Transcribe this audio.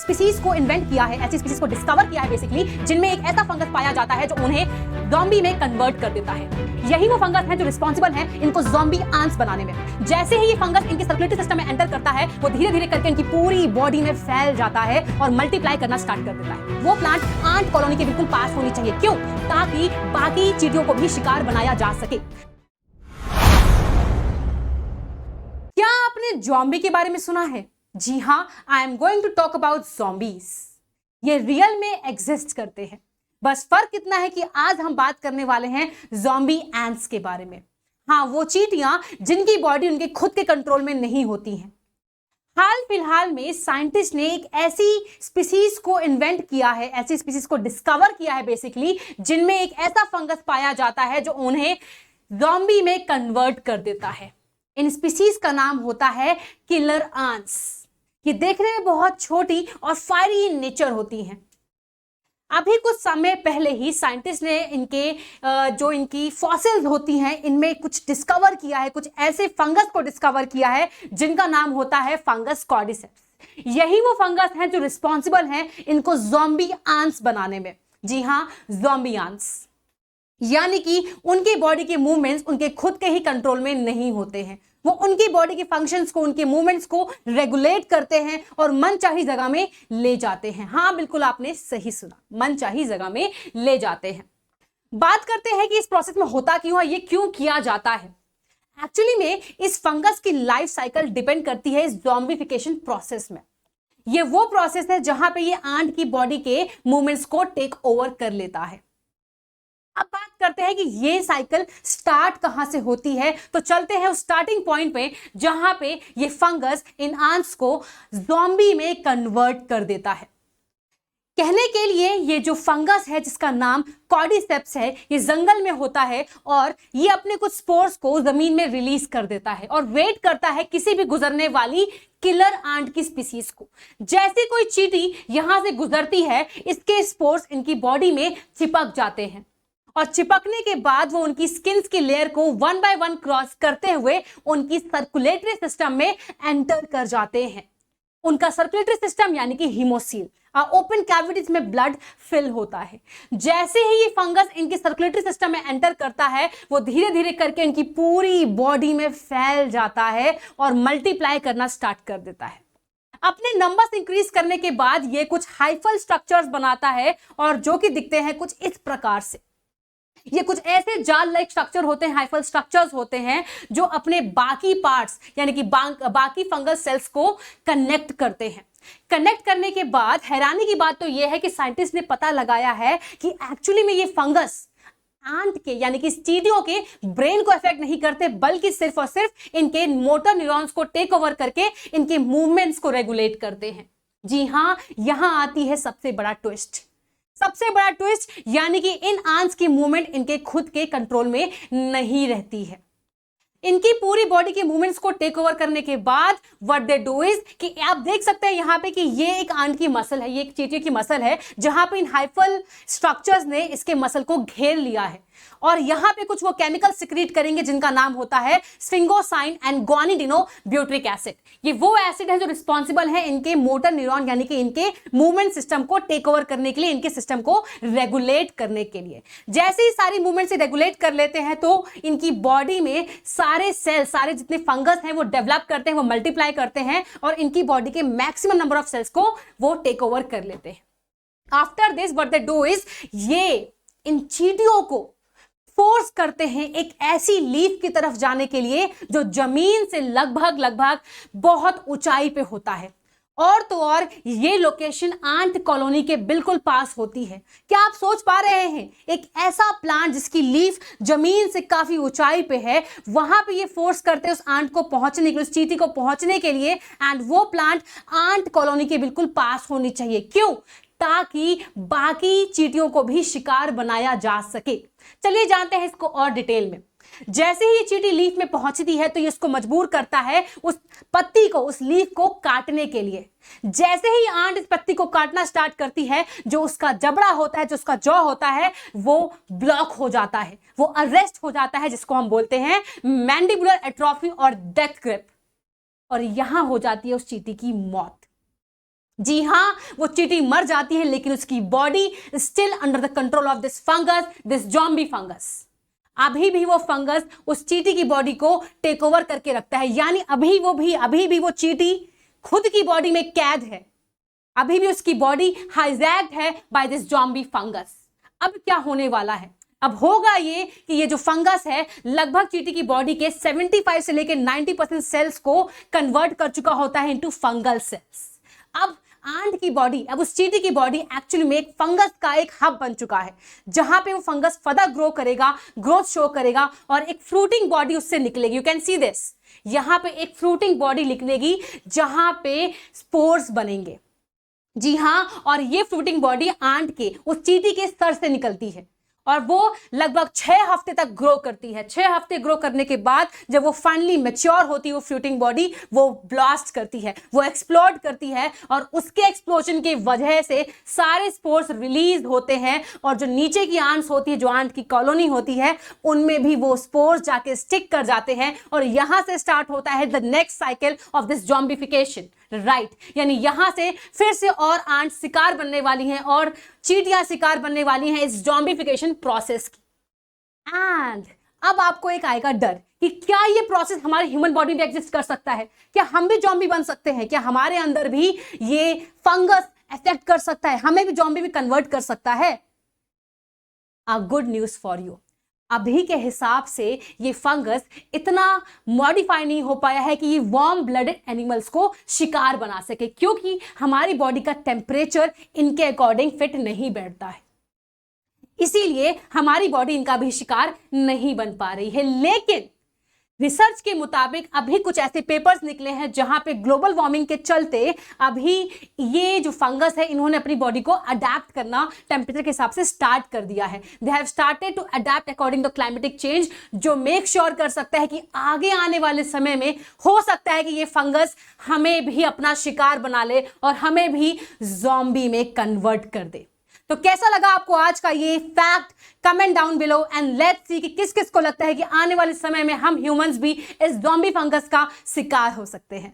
Species को invent किया है, ऐसी स्पीसीज को डिस्कवर किया है बेसिकली, जिनमें एक ऐसा फंगस पाया जाता है जो उन्हें ज़ॉम्बी में कन्वर्ट कर देता है। यही वो फंगस है जो रिस्पॉन्सिबल है इनको ज़ॉम्बी आंट्स बनाने में। जैसे ही ये फंगस इनके सर्कुलेटरी सिस्टम में एंटर करता है, वो धीरे धीरे करके इनकी पूरी बॉडी में फैल जाता है और मल्टीप्लाई करना स्टार्ट कर देता है। वो प्लांट आंट कॉलोनी के बिल्कुल पास होनी चाहिए। क्यों? ताकि बाकी चींटियों को भी शिकार बनाया जा सके। क्या आपने ज़ॉम्बी के बारे में सुना है? जी हाँ, I am going to talk about zombies. ये रियल में एग्जिस्ट करते हैं, बस फर्क इतना है कि आज हम बात करने वाले हैं ज़ॉम्बी एंट्स के बारे में। हाँ, वो चींटियां जिनकी बॉडी उनके खुद के कंट्रोल में नहीं होती हैं। हाल फिलहाल में साइंटिस्ट ने एक ऐसी स्पीसीज को इन्वेंट किया है, ऐसी स्पीसीज को डिस्कवर किया है बेसिकली, जिनमें एक ऐसा फंगस पाया जाता है जो उन्हें ज़ॉम्बी में कन्वर्ट कर देता है। इन स्पीसीज का नाम होता है किलर आंट्स। ये देखने में बहुत छोटी और फायरी इन नेचर होती हैं। अभी कुछ समय पहले ही साइंटिस्ट ने इनकी फॉसिल्स होती हैं, इनमें कुछ डिस्कवर किया है, कुछ ऐसे फंगस को डिस्कवर किया है जिनका नाम होता है फंगस कॉर्डिसेप्स। यही वो फंगस हैं जो रिस्पॉन्सिबल हैं इनको ज़ॉम्बी आंट्स बनाने में। जी हाँ, ज़ॉम्बी आंट्स, यानी कि उनकी बॉडी के मूवमेंट्स उनके खुद के ही कंट्रोल में नहीं होते हैं। वो उनकी बॉडी के फंक्शंस को, उनके मूवमेंट्स को रेगुलेट करते हैं और मनचाही जगह में ले जाते हैं। हाँ, बिल्कुल आपने सही सुना, मनचाही जगह में ले जाते हैं। बात करते हैं कि इस प्रोसेस में होता क्यों है, ये क्यों किया जाता है। एक्चुअली में इस फंगस की लाइफ साइकिल डिपेंड करती है इस ज़ॉम्बिफिकेशन प्रोसेस में। ये वो प्रोसेस है जहां पे ये आंट की बॉडी के मूवमेंट्स को टेक ओवर कर लेता है। अब बात करते हैं कि ये साइकिल स्टार्ट कहां से होती है, तो चलते हैं उस स्टार्टिंग पॉइंट पे जहां पे ये फंगस इन आंट्स को ज़ॉम्बी में कन्वर्ट कर देता है। कहने के लिए ये जो फंगस है जिसका नाम कॉर्डिसेप्स है, ये जंगल में होता है और ये अपने कुछ स्पोर्स को जमीन में रिलीज कर देता है और वेट करता है किसी भी गुजरने वाली किलर आंट की स्पीसीज को। जैसे कोई चींटी यहां से गुजरती है, इसके स्पोर्स इनकी बॉडी में चिपक जाते हैं और चिपकने के बाद वो उनकी स्किन की लेयर को वन बाय वन क्रॉस करते हुए उनकी सर्कुलेटरी सिस्टम में एंटर कर जाते हैं। उनका सर्कुलेटरी सिस्टम यानी कि हीमोसील, ओपन कैविटीज में ब्लड फिल होता है। जैसे ही ये फंगस इनके सर्कुलेटरी सिस्टम में एंटर करता है, वो धीरे धीरे करके इनकी पूरी बॉडी में फैल जाता है और मल्टीप्लाई करना स्टार्ट कर देता है। अपने नंबर्स इंक्रीज करने के बाद ये कुछ हाइफल स्ट्रक्चर्स बनाता है और जो कि दिखते हैं कुछ इस प्रकार से। ये कुछ ऐसे जाल लाइक स्ट्रक्चर होते हैं, हाइफल स्ट्रक्चर्स होते हैं जो अपने बाकी पार्ट्स यानी कि बाकी फंगल सेल्स को कनेक्ट करते हैं। कनेक्ट करने के बाद हैरानी की बात तो यह है कि साइंटिस्ट ने पता लगाया है कि एक्चुअली में ये फंगस आंट के यानी कि चींटियों के ब्रेन को इफेक्ट नहीं करते, बल्कि सिर्फ और सिर्फ इनके मोटर न्यूरॉन्स को टेक ओवर करके इनके मूवमेंट्स को रेगुलेट करते हैं। जी हाँ, यहां आती है सबसे बड़ा ट्विस्ट। सबसे बड़ा ट्विस्ट यानी कि इन आंट्स की मूवमेंट इनके खुद के कंट्रोल में नहीं रहती है। इनकी पूरी बॉडी के मूवमेंट्स को टेक ओवर करने के बाद व्हाट दे डू इज कि आप देख सकते हैं यहां पे कि ये एक आंट की मसल है, ये एक चींटी की मसल है, जहां पे इन हाइफल स्ट्रक्चर्स ने इसके मसल को घेर लिया है और यहां पे कुछ वो केमिकल सिक्रीट करेंगे जिनका नाम होता है स्फिंगोसाइन एंड ग्वानिडिनोब्यूटरिक एसिड। ये वो एसिड है जो रिस्पॉन्सिबल है इनके मोटर न्यूरॉन यानी कि इनके मूवमेंट सिस्टम को टेक ओवर करने के लिए, इनके सिस्टम को रेगुलेट करने के लिए। जैसे ही सारी मूवमेंट से रेगुलेट कर लेते हैं तो इनकी बॉडी में सारे सेल, सारे जितने फंगस हैं वो डेवलप करते हैं, वो मल्टीप्लाई करते हैं और इनकी बॉडी के मैक्सिमम नंबर ऑफ सेल्स को वो टेक ओवर कर लेते हैं। After this what they do is ये इन चींटियों को फोर्स करते हैं एक ऐसी लीफ की तरफ जाने के लिए जो जमीन से लगभग बहुत ऊंचाई पे होता है। और तो और ये लोकेशन आंट कॉलोनी के बिल्कुल पास होती है। क्या आप सोच पा रहे हैं, एक ऐसा प्लांट जिसकी लीफ जमीन से काफी ऊंचाई पे है, वहां पे ये फोर्स करते हैं उस आंट को पहुंचने के लिए, उस चींटी को पहुंचने के लिए, एंड वो प्लांट आंट कॉलोनी के बिल्कुल पास होनी चाहिए। क्यों? ताकि बाकी चींटियों को भी शिकार बनाया जा सके। चलिए जानते हैं इसको और डिटेल में। जैसे ही ये चींटी लीफ में पहुंचती है तो ये इसको मजबूर करता है उस पत्ती को, उस लीफ को काटने के लिए। जैसे ही आंट इस पत्ती को काटना स्टार्ट करती है, जो उसका जबड़ा होता है, जो उसका जॉ होता है, वो ब्लॉक हो जाता है, वो अरेस्ट हो जाता है, जिसको हम बोलते हैं मैंडिबुलर एट्रोफी और डेथ ग्रिप। और यहां हो जाती है उस चींटी की मौत। जी हाँ, वो चींटी मर जाती है लेकिन उसकी body still under the control of this fungus, this zombie fungus. अभी भी वो फंगस उस चींटी की बॉडी को टेक ओवर करके रखता है, यानी अभी भी वो चींटी खुद की बॉडी में कैद है, अभी भी उसकी बॉडी हाईजैक्ड है बाय दिस ज़ॉम्बी फंगस। अब क्या होने वाला है? अब होगा ये कि ये जो फंगस है लगभग चींटी की बॉडी के 75 से लेकर 90% सेल्स को कन्वर्ट कर चुका होता है इनटू फंगल सेल्स। अब आंट की बॉडी, अब उस चींटी की बॉडी एक्चुअली में एक फंगस का एक हब बन चुका है, जहां पे वो फंगस फर्दर ग्रो करेगा, ग्रोथ शो करेगा और एक फ्रूटिंग बॉडी उससे निकलेगी। यू कैन सी दिस, यहां पे एक फ्रूटिंग बॉडी निकलेगी जहां पे स्पोर्स बनेंगे। जी हाँ, और ये फ्रूटिंग बॉडी आंट के उस चींटी के सर से निकलती है और वो लगभग 6 हफ्ते तक ग्रो करती है। 6 हफ्ते ग्रो करने के बाद जब वो फाइनली मैच्योर होती है वो फ्रूटिंग बॉडी, वो ब्लास्ट करती है, वो एक्सप्लोड करती है और उसके एक्सप्लोजन की वजह से सारे स्पोर्स रिलीज होते हैं और जो नीचे की आंट्स होती है, जो आंट की कॉलोनी होती है, उनमें भी वो स्पोर्स जाके स्टिक कर जाते हैं और यहां से स्टार्ट होता है the next cycle of this zombification. Right, यानी यहां से फिर से और आंट शिकार बनने वाली हैं और चींटियां शिकार बनने वाली हैं इस ज़ॉम्बिफिकेशन प्रोसेस की। एंड अब आपको एक आएगा डर कि क्या ये प्रोसेस हमारे ह्यूमन बॉडी में एग्जिस्ट कर सकता है? क्या हम भी ज़ॉम्बी बन सकते हैं? क्या हमारे अंदर भी ये फंगस अफेक्ट कर सकता है, हमें भी ज़ॉम्बी में कन्वर्ट कर सकता है? A good news for you, अभी के हिसाब से ये फंगस इतना मॉडिफाई नहीं हो पाया है कि ये वार्म ब्लडेड एनिमल्स को शिकार बना सके, क्योंकि हमारी बॉडी का टेम्परेचर इनके अकॉर्डिंग फिट नहीं बैठता है, इसीलिए हमारी बॉडी इनका भी शिकार नहीं बन पा रही है। लेकिन रिसर्च के मुताबिक अभी कुछ ऐसे पेपर्स निकले हैं जहां पे ग्लोबल वार्मिंग के चलते अभी ये जो फंगस है इन्होंने अपनी बॉडी को अडेप्ट करना टेम्परेचर के हिसाब से स्टार्ट कर दिया है। They have started to adapt according to climatic change, जो मेक श्योर कर सकता है कि आगे आने वाले समय में हो सकता है कि ये फंगस हमें भी अपना शिकार बना ले और हमें भी ज़ॉम्बी में कन्वर्ट कर दे। तो कैसा लगा आपको आज का ये fact? Comment down below and let's see कि किस किस को लगता है कि आने वाले समय में हम ह्यूमंस भी इस ज़ॉम्बी फंगस का शिकार हो सकते हैं।